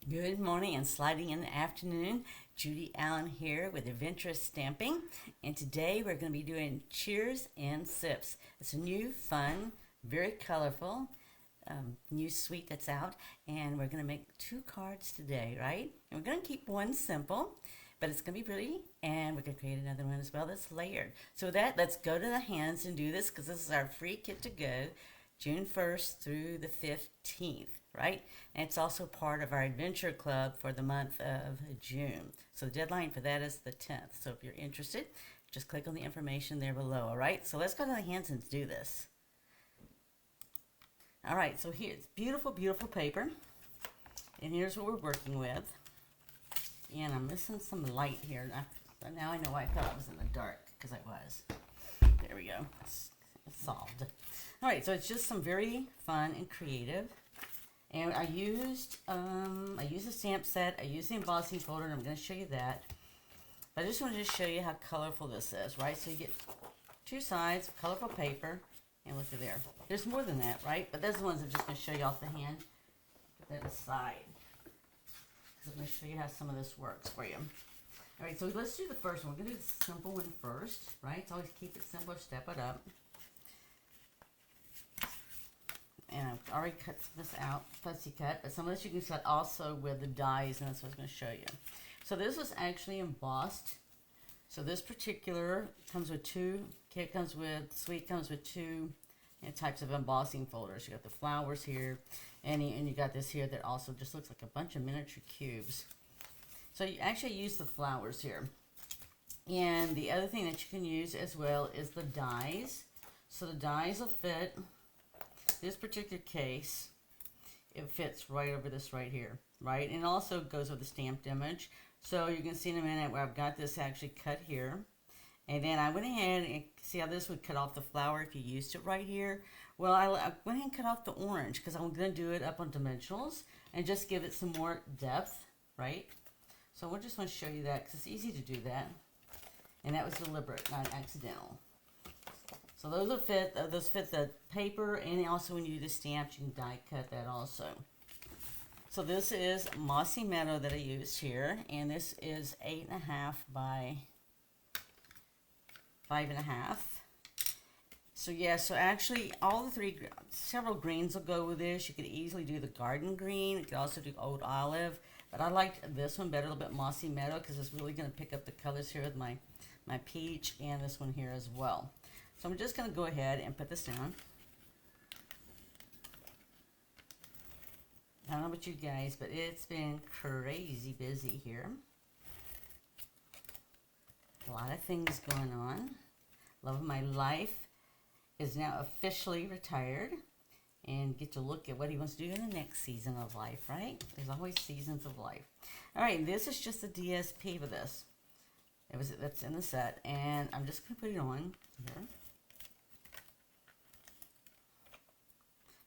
Good morning and sliding in the afternoon. Judy Allan here with Adventurous Stamping, and today we're going to be doing cheers and sips. It's a new, fun, very colorful new suite that's out, and we're going to make 2 cards today, right? And we're going to keep one simple, but it's going to be pretty, and we're going to create another one as well that's layered. So with that, let's go to the hands and do this, because this is our free kit to go June 1st through the 15th. Right? And it's also part of our adventure club for the month of June. So the deadline for that is the 10th. So if you're interested, just click on the information there below. All right? So let's go to the hands and do this. All right. So here's beautiful, beautiful paper. And here's what we're working with. And I'm missing some light here. Now I know why I thought I was in the dark, because I was. There we go. It's solved. All right. So it's just some very fun and creative. And I used a stamp set. I used the embossing folder, and I'm going to show you that. But I just wanted to show you how colorful this is, right? So you get 2 sides of colorful paper, and look at there. There's more than that, right? But those are the ones I'm just going to show you off the hand. Put that aside, because I'm going to show you how some of this works for you. All right, so let's do the first one. We're going to do the simple one first, right? So always keep it simple, step it up. And I've already cut this out, fussy cut, but some of this you can cut also with the dies, and that's what I was going to show you. So this was actually embossed. So this particular comes with 2, kit comes with, suite comes with 2 types of embossing folders. You got the flowers here, and you got this here that also just looks like a bunch of miniature cubes. So you actually use the flowers here. And the other thing that you can use as well is the dies. So the dies will fit. This particular case, it fits right over this right here, right? And it also goes with the stamped image. So you can see in a minute where I've got this actually cut here. And then I went ahead and see how this would cut off the flower if you used it right here. Well, I went ahead and cut off the orange because I'm going to do it up on dimensionals and just give it some more depth, right? So I just want to show you that because it's easy to do that. And that was deliberate, not accidental. So those will fit. Those fit the paper, and also when you do the stamps, you can die cut that also. So this is Mossy Meadow that I used here, and this is 8.5 by 5.5. So yeah, so actually all the 3, several greens will go with this. You could easily do the garden green. You could also do old olive, but I liked this one better, a little bit Mossy Meadow, because it's really going to pick up the colors here with my peach and this one here as well. So I'm just going to go ahead and put this down. I don't know about you guys, but it's been crazy busy here. A lot of things going on. Love of my life is now officially retired and get to look at what he wants to do in the next season of life, right? There's always seasons of life. All right, this is just a DSP for this. That's in the set, and I'm just going to put it on here.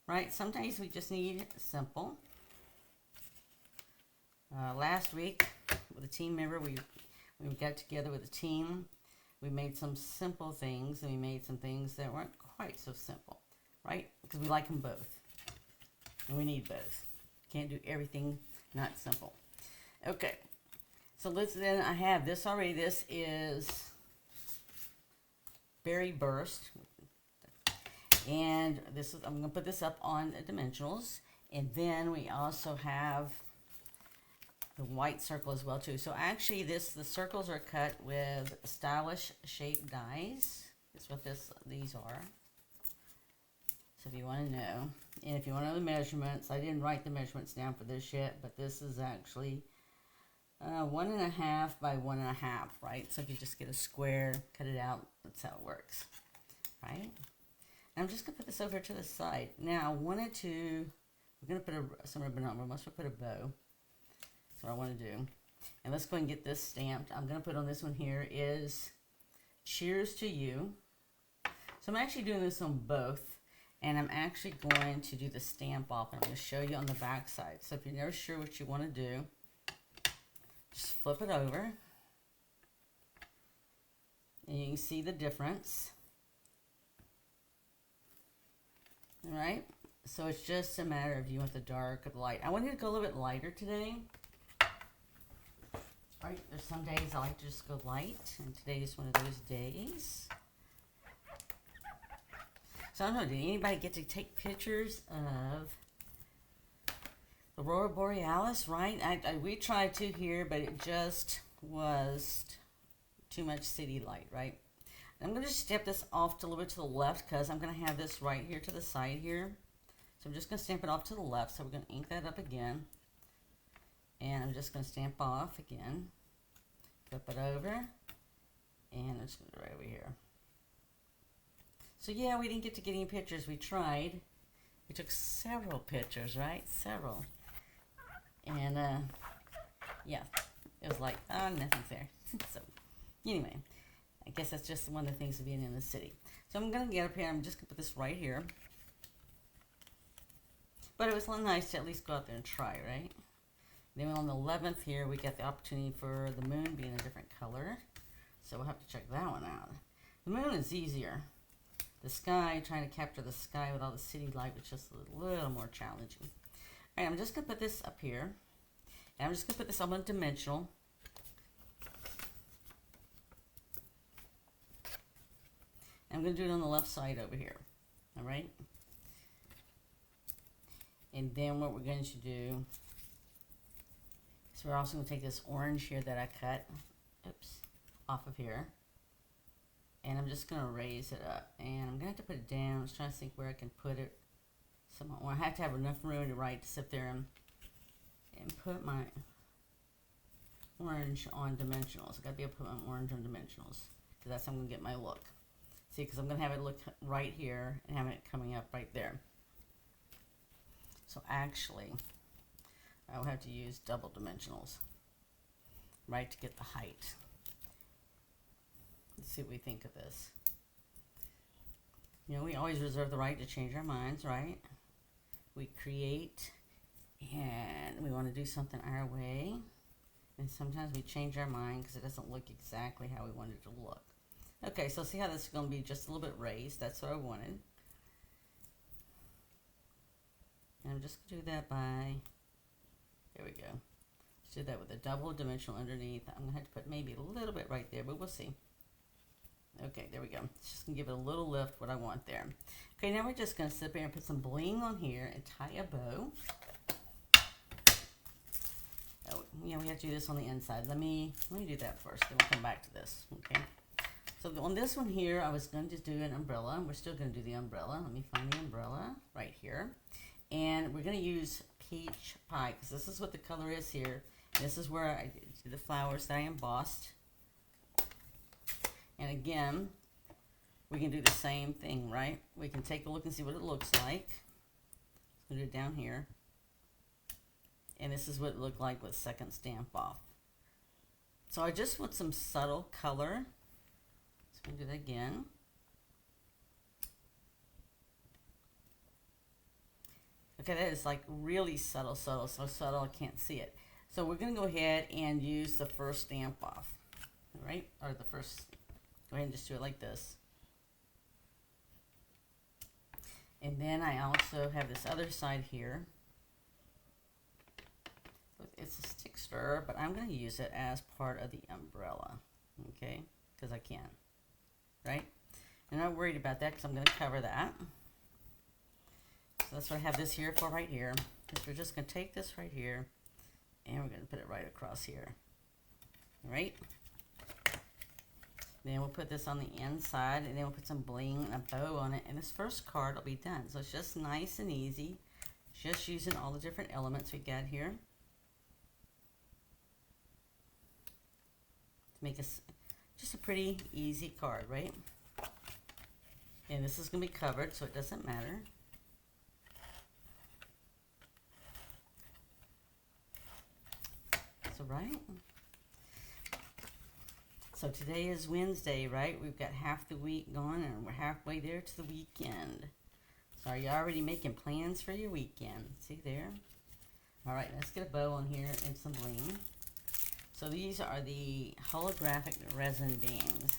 Right, sometimes we just need simple. Last week, with a team member, we got together with a team. We made some simple things, and we made some things that weren't quite so simple, right? Because we like them both, and we need both. Can't do everything not simple. Okay, so then I have this already. This is Berry Burst. And this is, I'm going to put this up on dimensionals. And then we also have the white circle as well too. So actually the circles are cut with stylish shaped dies. That's what these are. So if you want to know. And if you want to know the measurements, I didn't write the measurements down for this yet, but this is actually 1.5 by 1.5, right? So if you just get a square, cut it out, that's how it works, right? I'm just going to put this over to the side. Now, we're going to put some ribbon on. We're going to put a bow. That's what I want to do. And let's go ahead and get this stamped. I'm going to put on this one here is Cheers to You. So I'm actually doing this on both. And I'm actually going to do the stamp off. And I'm going to show you on the back side. So if you're never sure what you want to do, just flip it over. And you can see the difference. All right, So it's just a matter of you want the dark or the light. I wanted to go a little bit lighter today. Right, there's some days I like to just go light, and today is one of those days. So I don't know, did anybody get to take pictures of the Aurora Borealis, right? We tried to here, but it just was too much city light, right? I'm going to step this off a little bit to the left because I'm going to have this right here to the side here. So I'm just going to stamp it off to the left. So we're going to ink that up again. And I'm just going to stamp off again. Flip it over. And I'm just going to do it right over here. So yeah, we didn't get to get any pictures. We tried. We took several pictures, right? Several. And yeah, it was like, oh, nothing's there. So anyway, I guess that's just one of the things of being in the city. So I'm going to get up here. I'm just going to put this right here. But it was a little nice to at least go out there and try, right? Then on the 11th here, we got the opportunity for the moon being a different color. So we'll have to check that one out. The moon is easier. The sky, trying to capture the sky with all the city light was just a little more challenging. All right, I'm just going to put this up here. And I'm just going to put this on dimensional. I'm going to do it on the left side over here. All right? And then what we're going to do is we're also going to take this orange here that I cut, off of here. And I'm just going to raise it up. And I'm going to have to put it down. I was trying to think where I can put it. I have to have enough room to sit there and put my orange on dimensionals. I got to be able to put my orange on dimensionals. Because that's how I'm going to get my look. See, because I'm going to have it look right here and have it coming up right there. So actually, I will have to use double dimensionals, right, to get the height. Let's see what we think of this. You know, we always reserve the right to change our minds, right? We create, and we want to do something our way. And sometimes we change our mind because it doesn't look exactly how we want it to look. Okay, so see how this is going to be just a little bit raised. That's what I wanted. And I'm just going to do that by, there we go. Let's do that with a double dimensional underneath. I'm going to have to put maybe a little bit right there, but we'll see. Okay, there we go. It's just going to give it a little lift, what I want there. Okay, now we're just going to sit there and put some bling on here and tie a bow. Oh, yeah, we have to do this on the inside. Let me do that first, then we'll come back to this, okay? So on this one here, I was going to do an umbrella. We're still going to do the umbrella. Let me find the umbrella right here. And we're going to use peach pie because this is what the color is here. This is where I did the flowers that I embossed. And again, we can do the same thing, right? We can take a look and see what it looks like. Let's do it down here. And this is what it looked like with second stamp off. So I just want some subtle color. So I'm going to do that again. Okay, that is like really subtle, so subtle I can't see it. So we're going to go ahead and use the first stamp off, all right? Or the first, go ahead and just do it like this. And then I also have this other side here. It's a stick stir, but I'm going to use it as part of the umbrella, okay? Because I can, right? I'm not worried about that because I'm going to cover that. So that's what I have this here for right here. Is we're just going to take this right here and we're going to put it right across here. All right? Then we'll put this on the inside and then we'll put some bling and a bow on it. And this first card will be done. So it's just nice and easy. Just using all the different elements we got here. To make us just a pretty easy card, right? And this is going to be covered so it doesn't matter. Right? So today is Wednesday, right? We've got half the week gone and we're halfway there to the weekend. So are you already making plans for your weekend? See there? All right, let's get a bow on here and some bling. So these are the holographic resin beans,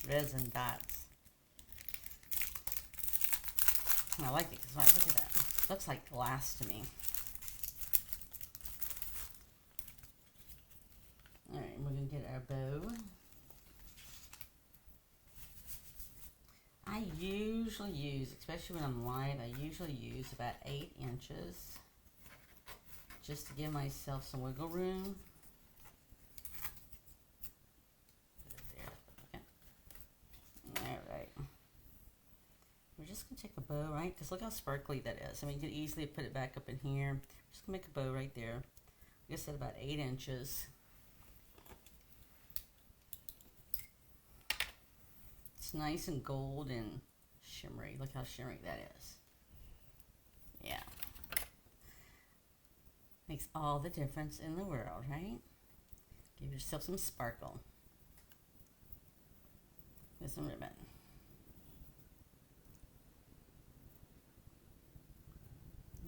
resin dots. And I like it because look at that. Looks like glass to me. All right, we're gonna get our bow. I usually use, especially when I'm live, I usually use about 8 inches just to give myself some wiggle room. Put it there. Okay. All right. We're just gonna take a bow, right? Because look how sparkly that is. I mean, you could easily put it back up in here. Just gonna make a bow right there. Like I said, about 8 inches. It's nice and gold and shimmery. Look how shimmery that is. Yeah. Makes all the difference in the world, right? Give yourself some sparkle. With some ribbon.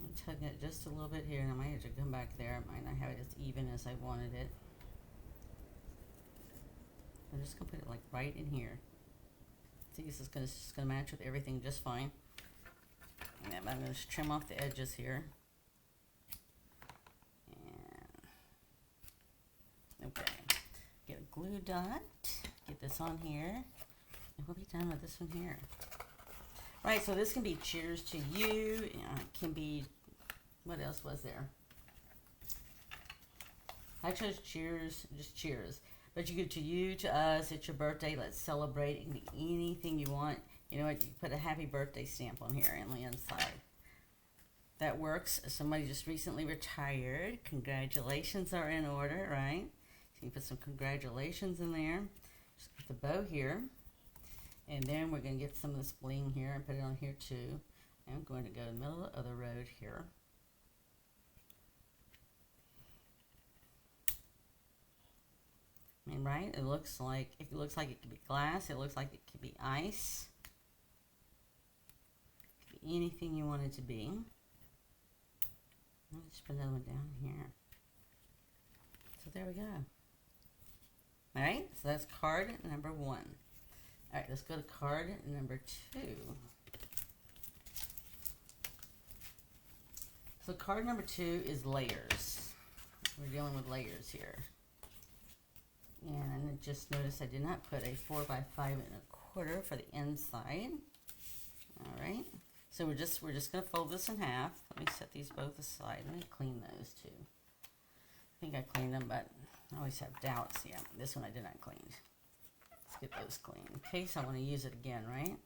I'm tugging it just a little bit here, and I might have to come back there. I might not have it as even as I wanted it. I'm just gonna put it like right in here. See, this is just gonna match with everything just fine. And I'm gonna just trim off the edges here. And okay, get a glue dot. Get this on here, and we'll be done with this one here. Right, so this can be cheers to you. It can be, what else was there? I chose cheers, just cheers. But you get to you, to us, it's your birthday, let's celebrate. It can be anything you want. You know what, you can put a happy birthday stamp on here on the inside. That works. Somebody just recently retired. Congratulations are in order, right? So you can put some congratulations in there. Just put the bow here. And then we're going to get some of this bling here and put it on here too. I'm going to go in the middle of the road here. I mean, right? It looks like it could be glass. It looks like it could be ice. It could be anything you want it to be. I'll just put another one down here. So there we go. All right. So that's card number 1. All right. Let's go to card number 2. So card number 2 is layers. We're dealing with layers here. And I just noticed I did not put a 4x5 1/4 for the inside. All right. So we're just gonna fold this in half. Let me set these both aside. Let me clean those too. I think I cleaned them, but I always have doubts. Yeah, this one I did not clean. Let's get those clean in case I want to use it again, right?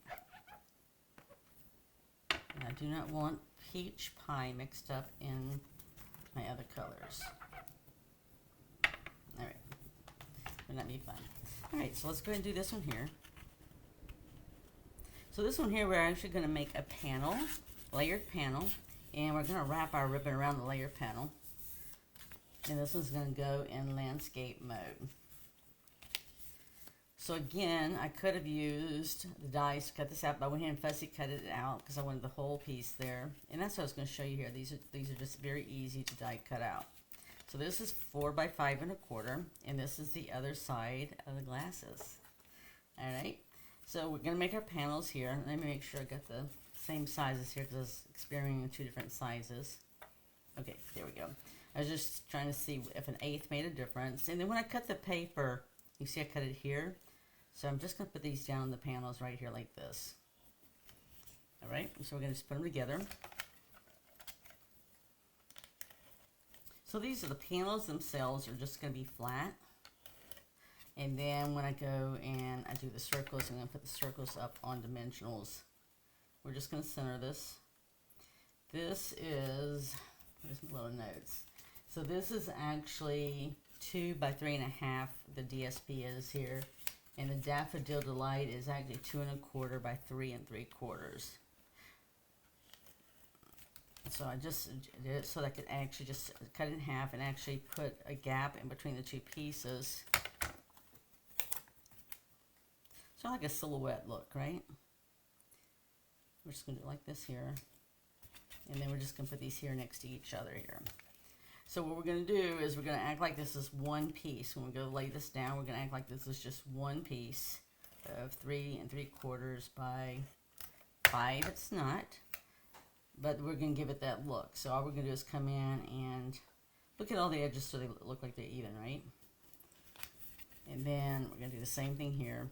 And I do not want peach pie mixed up in my other colors. All right. Wouldn't that be fun? All right, so let's go ahead and do this one here. So this one here, we're actually going to make a panel, layered panel, and we're going to wrap our ribbon around the layered panel. And this one's going to go in landscape mode. So again, I could have used the dies to cut this out, but I went ahead and fussy cut it out because I wanted the whole piece there. And that's what I was going to show you here. These are just very easy to die cut out. So this is 4x5 1/4, and this is the other side of the glasses. All right, so we're gonna make our panels here. Let me make sure I got the same sizes here because I was experimenting 2 different sizes. Okay, there we go. I was just trying to see if an 1/8 made a difference. And then when I cut the paper, you see I cut it here. So I'm just gonna put these down in the panels right here like this. All right, so we're gonna just put them together. So these are the panels themselves are just going to be flat. And then when I go and I do the circles, I'm going to put the circles up on dimensionals. We're just going to center this. This is, where's my little notes? So this is actually 2 by 3.5, the DSP is here. And the Daffodil Delight is actually 2 1/4 by 3 3/4. So I just did it so that I could actually just cut it in half and actually put a gap in between the 2 pieces. So like a silhouette look, right? We're just going to do it like this here. And then we're just going to put these here next to each other here. So what we're going to do is we're going to act like this is one piece. When we go lay this down, we're going to act like this is just one piece of 3 3/4 by 5. It's not. but we're going to give it that look. So all we're going to do is come in and look at all the edges so they look like they're even, right? And then we're going to do the same thing here.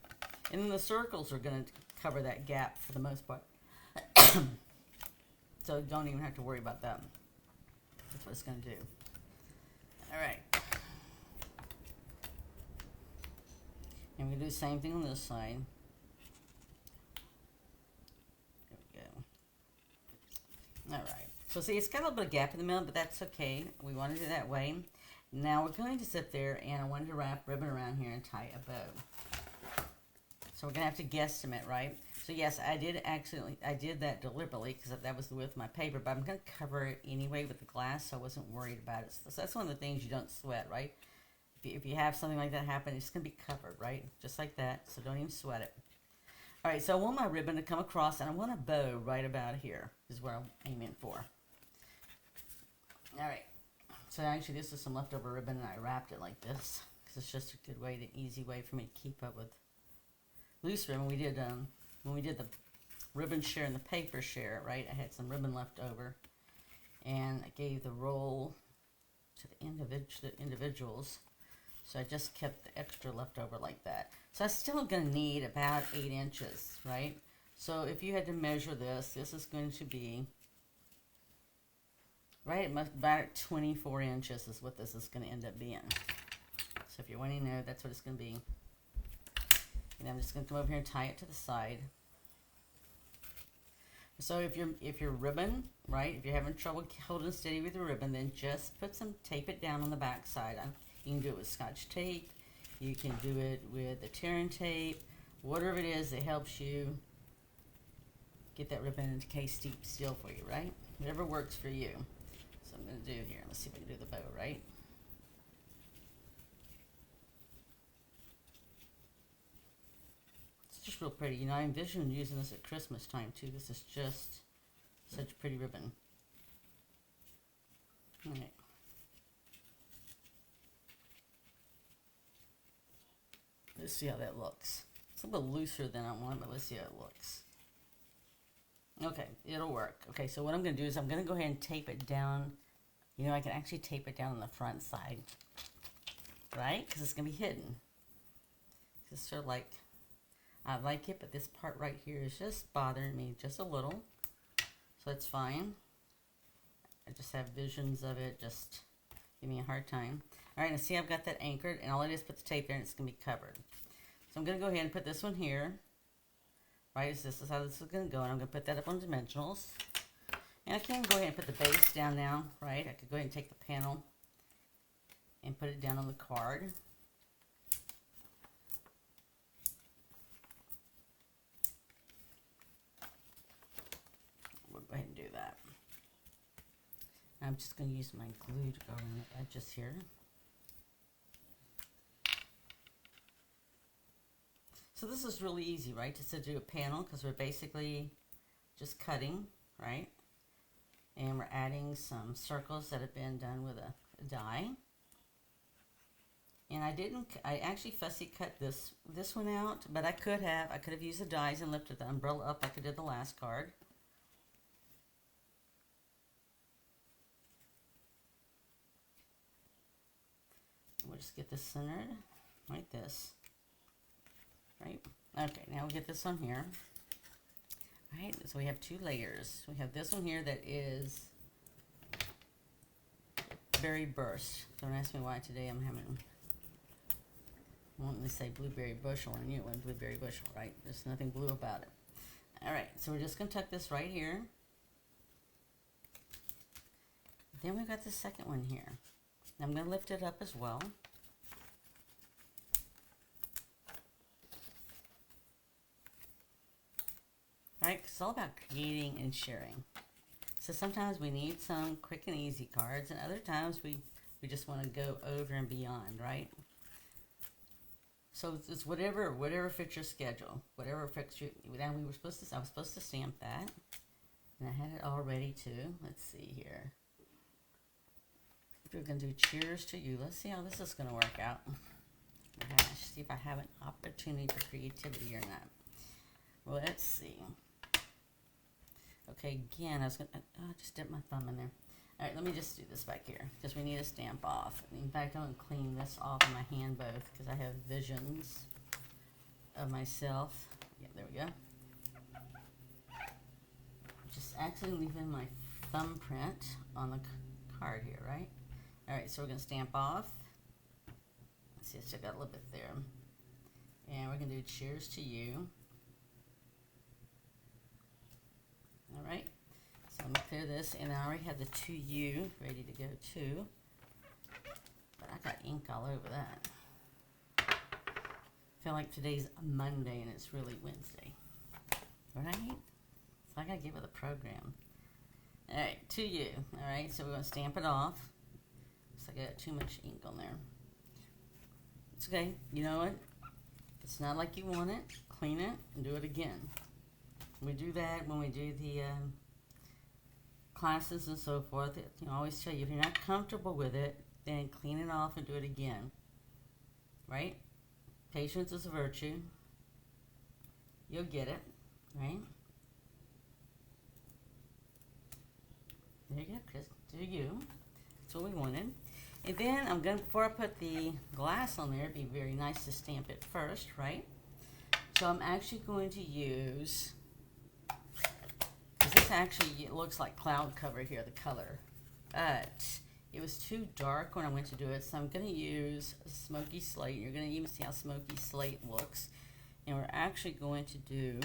And then the circles are going to cover that gap for the most part. So don't even have to worry about that. That's what it's going to do. All right. And we do the same thing on this side. There we go. All right. So see, it's got a little bit of gap in the middle, but that's okay. We wanted it that way. Now we're going to sit there, and I wanted to wrap ribbon around here and tie a bow. So we're going to have to guesstimate, right? So yes, I did that deliberately because that was the width of my paper, but I'm going to cover it anyway with the glass, so I wasn't worried about it. So that's one of the things you don't sweat, right? If you have something like that happen, it's going to be covered, right? Just like that, so don't even sweat it. All right, so I want my ribbon to come across, and I want a bow right about here is where I'm aiming for. All right, so actually this is some leftover ribbon, and I wrapped it like this because it's just a good way, an easy way for me to keep up with loose ribbon. When we did the ribbon share and the paper share, right, I had some ribbon left over, and I gave the roll to the individuals, so I just kept the extra left over like that. So I'm still going to need about 8 inches, right? So if you had to measure this is going to be, right, about 24 inches is what this is going to end up being. So if you're wanting to know, that's what it's going to be. And I'm just going to come over here and tie it to the side. So if your ribbon, right, if you're having trouble holding steady with your ribbon, then just tape it down on the back side. You can do it with Scotch tape. You can do it with the tearing tape. Whatever it is that helps you get that ribbon into case still for you, right? Whatever works for you. So I'm going to do here. Let's see if I can do the bow, right? Just real pretty. You know, I envision using this at Christmas time too. This is just such a pretty ribbon. All right. Let's see how that looks. It's a little looser than I want, but let's see how it looks. Okay, it'll work. Okay, so what I'm going to do is I'm going to go ahead and tape it down. You know, I can actually tape it down on the front side, right? Because it's going to be hidden. It's sort of like, I like it, but this part right here is just bothering me just a little. So it's fine. I just have visions of it just give me a hard time. All right, now see I've got that anchored, and all I do is put the tape there, and it's going to be covered. So I'm going to go ahead and put this one here. Right, so this is how this is going to go, and I'm going to put that up on dimensionals. And I can go ahead and put the base down now, right? I could go ahead and take the panel and put it down on the card. We'll go ahead and do that. I'm just going to use my glue to go around the edges here. So this is really easy, right? Just to do a panel, because we're basically just cutting, right? And we're adding some circles that have been done with a die. And I actually fussy cut this one out, but I could have used the dies and lifted the umbrella up like I did the last card. We'll just get this centered like this. Right? Okay, now we get this on here. All right, so we have 2 layers. We have this one here that is berry burst. Don't ask me why today I'm wanting to say blueberry bushel, and you know, blueberry bushel, right? There's nothing blue about it. All right, so we're just going to tuck this right here. Then we've got the second one here. I'm going to lift it up as well. Right, because it's all about creating and sharing. So sometimes we need some quick and easy cards, and other times we just want to go over and beyond, right? So it's whatever fits your schedule, whatever fits you. Now I was supposed to stamp that, and I had it all ready too. Let's see here. We're gonna do cheers to you. Let's see how this is gonna work out. Gosh, see if I have an opportunity for creativity or not. Well, let's see. Okay, again, I just dipped my thumb in there. All right, let me just do this back here because we need to stamp off. In fact, I'm going to clean this off in my hand both because I have visions of myself. Yeah, there we go. Just actually leaving my thumbprint on the card here, right? All right, so we're going to stamp off. Let's see, I still got a little bit there. And we're going to do cheers to you. All right, so I'm going to clear this, and I already have the to you ready to go too. But I got ink all over that. I feel like today's Monday and it's really Wednesday. Right? So I got to get with the program. All right, to you. All right, so we're going to stamp it off. So I got too much ink on there. It's okay. You know what? If it's not like you want it, clean it and do it again. We do that when we do the classes and so forth. You know, I always tell you, if you're not comfortable with it, then clean it off and do it again. Right? Patience is a virtue. You'll get it. Right? There you go, Chris. Do you. That's what we wanted. And then I'm going to, before I put the glass on there, it'd be very nice to stamp it first, right? So I'm actually going to use, because this actually, it looks like cloud cover here, the color. But it was too dark when I went to do it, so I'm going to use a smoky slate. You're going to even see how smoky slate looks. And we're actually going to do,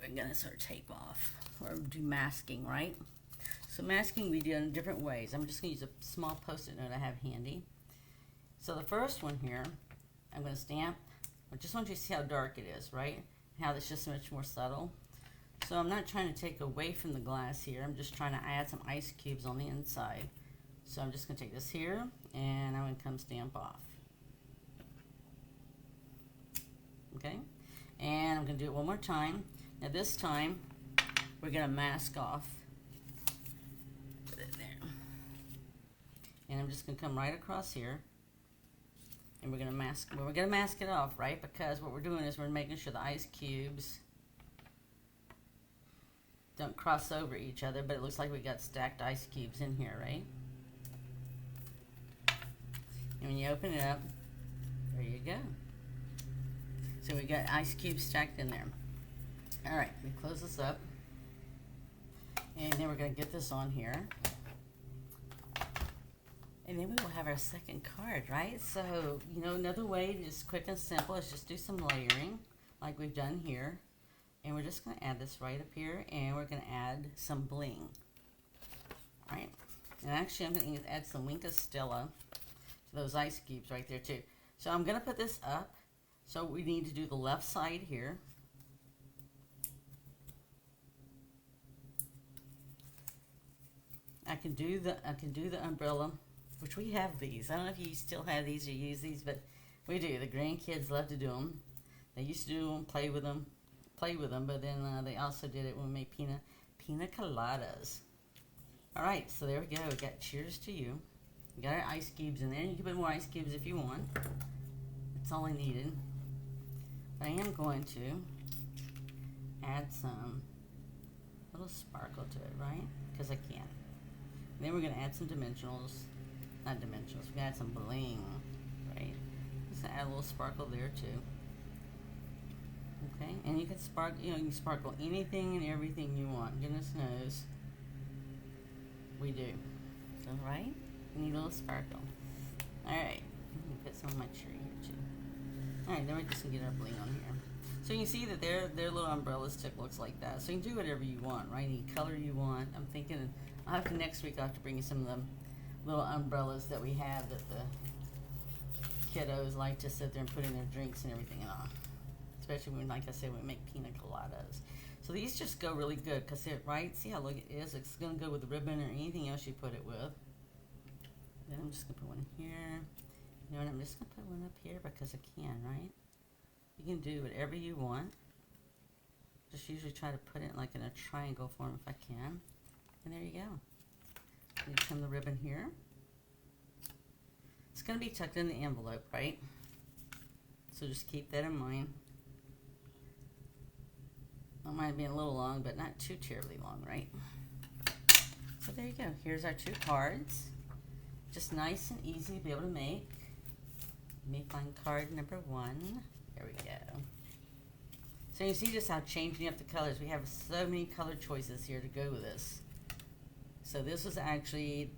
we're going to sort of tape off, or do masking, right? So masking we do in different ways. I'm just going to use a small post-it note I have handy. So the first one here, I'm going to stamp. I just want you to see how dark it is, right? How it's just much more subtle. So I'm not trying to take away from the glass here. I'm just trying to add some ice cubes on the inside. So I'm just going to take this here, and I'm going to come stamp off. Okay? And I'm going to do it one more time. Now this time, we're going to mask off. And I'm just going to come right across here, and we're going to mask. Well, we're going to mask it off, right? Because what we're doing is we're making sure the ice cubes don't cross over each other, but it looks like we got stacked ice cubes in here, right? And when you open it up, there you go. So we got ice cubes stacked in there. All right, we close this up, and then we're going to get this on here. And then we will have our second card, right? So, you know, another way, just quick and simple, is just do some layering like we've done here. And we're just going to add this right up here, and we're going to add some bling. All right? And actually, I'm going to add some Winka Stella to those ice cubes right there, too. So I'm going to put this up. So we need to do the left side here. I can do the umbrella, which we have these. I don't know if you still have these or use these, but we do. The grandkids love to do them. They used to do them, play with them, but then they also did it when we made pina coladas. All right, so there we go. We got cheers to you. We got our ice cubes in there. You can put more ice cubes if you want. That's all I needed. But I am going to add some little sparkle to it, right? Because I can. And then we're going to add some dimensionals. Not dimensionals. We're going to add some bling, right? Just add a little sparkle there too. Okay, and you can sparkle. You know, you can sparkle anything and everything you want. Goodness knows, we do. So right, we need a little sparkle. All right, I'm gonna put some of my cherry here too. All right, then we're just gonna get our bling on here. So you can see that their little umbrella stick looks like that. So you can do whatever you want, right? Any color you want. I'm thinking I'll have to next week. I'll have to bring you some of the little umbrellas that we have that the kiddos like to sit there and put in their drinks and everything on. Especially when, like I said, we make pina coladas. So these just go really good because they're, right? See how look it is? It's going to go with the ribbon or anything else you put it with. Then I'm just going to put one here. You know what? I'm just going to put one up here because I can, right? You can do whatever you want. Just usually try to put it like in a triangle form if I can. And there you go. You trim the ribbon here. It's going to be tucked in the envelope, right? So just keep that in mind. It might be a little long, but not too terribly long, right? So there you go. Here's our 2 cards. Just nice and easy to be able to make. Let me find card number 1. There we go. So you see just how changing up the colors. We have so many color choices here to go with this. So this was actually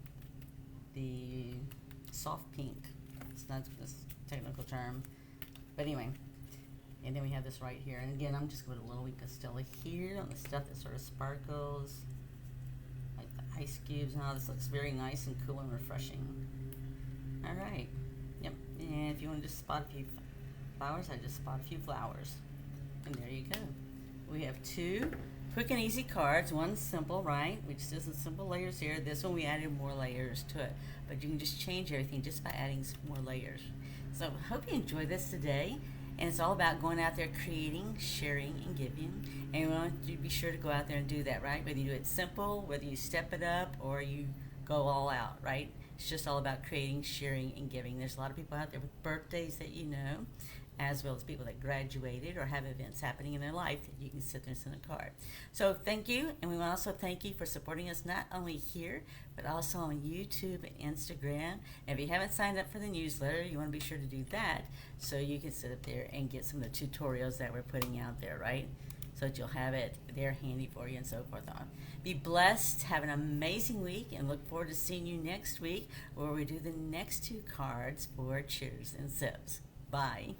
the soft pink. It's not this technical term. But anyway. And then we have this right here. And again, I'm just going to put a little Wink of Stella here on the stuff that sort of sparkles. Like the ice cubes and all this. Looks very nice and cool and refreshing. Alright. Yep. And if you want to just spot a few flowers, I just spot a few flowers. And there you go. We have 2 quick and easy cards. One simple, right? We just did some simple layers here. This one we added more layers to it. But you can just change everything just by adding some more layers. So I hope you enjoyed this today. And it's all about going out there creating, sharing, and giving. And we want you to be sure to go out there and do that, right? Whether you do it simple, whether you step it up, or you go all out, right? It's just all about creating, sharing, and giving. There's a lot of people out there with birthdays that you know, as well as people that graduated or have events happening in their life that you can sit there and send a card. So thank you, and we want to also thank you for supporting us not only here, but also on YouTube and Instagram. And if you haven't signed up for the newsletter, you want to be sure to do that so you can sit up there and get some of the tutorials that we're putting out there, right? So that you'll have it there handy for you and so forth on. Be blessed, have an amazing week, and look forward to seeing you next week where we do the next 2 cards for Cheers and Sips. Bye.